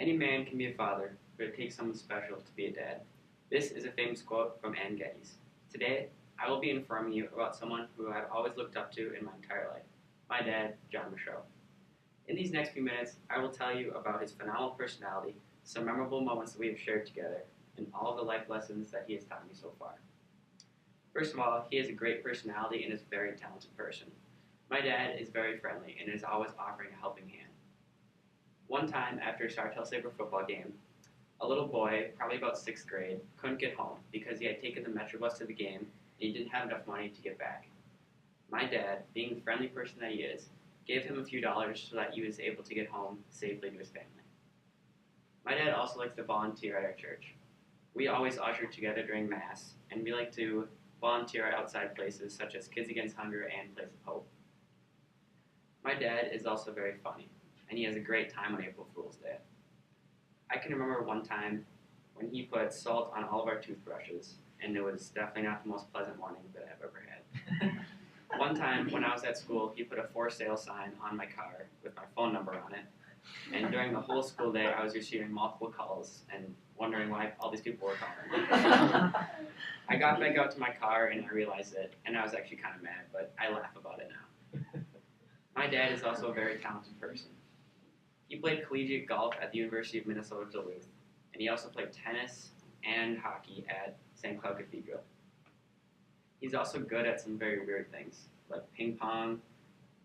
Any man can be a father, but it takes someone special to be a dad. This is a famous quote from Anne Geddes. Today, I will be informing you about someone who I've always looked up to in my entire life, my dad, John Michaud. In these next few minutes, I will tell you about his phenomenal personality, some memorable moments that we have shared together, and all the life lessons that he has taught me so far. First of all, he has a great personality and is a very talented person. My dad is very friendly and is always offering a helping hand. One time, after a Sartell Sabre football game, a little boy, probably about 6th grade, couldn't get home because he had taken the Metro bus to the game and he didn't have enough money to get back. My dad, being the friendly person that he is, gave him a few dollars so that he was able to get home safely to his family. My dad also likes to volunteer at our church. We always usher together during Mass, and we like to volunteer at outside places such as Kids Against Hunger and Place of Hope. My dad is also very funny, and he has a great time on April Fool's Day. I can remember one time when he put salt on all of our toothbrushes, and it was definitely not the most pleasant morning that I've ever had. One time when I was at school, he put a for sale sign on my car with my phone number on it, and during the whole school day I was receiving multiple calls and wondering why all these people were calling. I got back out to my car and I realized it, and I was actually kind of mad, but I laugh about it now. My dad is also a very talented person. He played collegiate golf at the University of Minnesota Duluth, and he also played tennis and hockey at St. Cloud Cathedral. He's also good at some very weird things, like ping pong,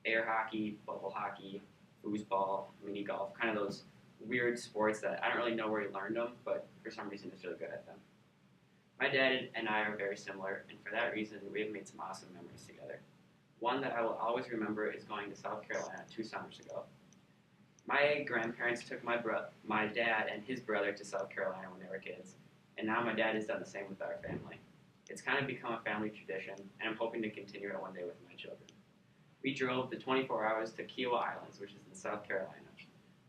air hockey, bubble hockey, foosball, mini golf, kind of those weird sports that I don't really know where he learned them, but for some reason he's really good at them. My dad and I are very similar, and for that reason we have made some awesome memories together. One that I will always remember is going to South Carolina 2 summers ago. My grandparents took my dad and his brother to South Carolina when they were kids, and now my dad has done the same with our family. It's kind of become a family tradition, and I'm hoping to continue it one day with my children. We drove the 24 hours to Kiowa Islands, which is in South Carolina.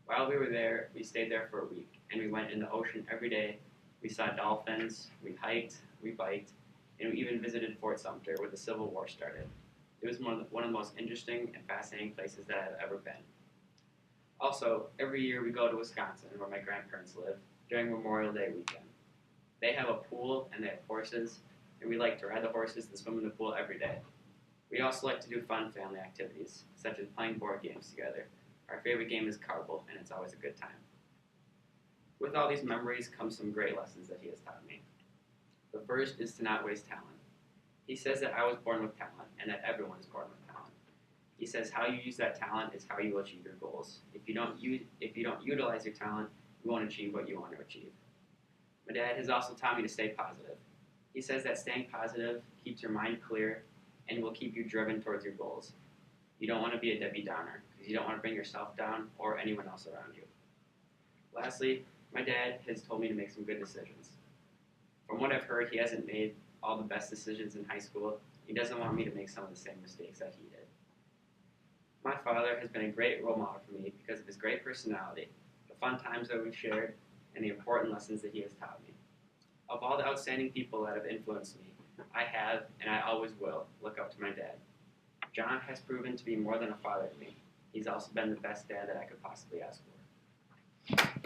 While we were there, we stayed there for a week, and we went in the ocean every day. We saw dolphins, we hiked, we biked, and we even visited Fort Sumter, where the Civil War started. It was one of the most interesting and fascinating places that I've ever been. Also, every year we go to Wisconsin, where my grandparents live, during Memorial Day weekend. They have a pool and they have horses, and we like to ride the horses and swim in the pool every day. We also like to do fun family activities, such as playing board games together. Our favorite game is Carble, and it's always a good time. With all these memories comes some great lessons that he has taught me. The first is to not waste talent. He says that I was born with talent, and that everyone is born with talent. He says how you use that talent is how you will achieve your goals. If you don't utilize your talent, you won't achieve what you want to achieve. My dad has also taught me to stay positive. He says that staying positive keeps your mind clear and will keep you driven towards your goals. You don't want to be a Debbie Downer because you don't want to bring yourself down or anyone else around you. Lastly, my dad has told me to make some good decisions. From what I've heard, he hasn't made all the best decisions in high school. He doesn't want me to make some of the same mistakes that he did. My father has been a great role model for me because of his great personality, the fun times that we've shared, and the important lessons that he has taught me. Of all the outstanding people that have influenced me, I have, and I always will, look up to my dad. John has proven to be more than a father to me. He's also been the best dad that I could possibly ask for.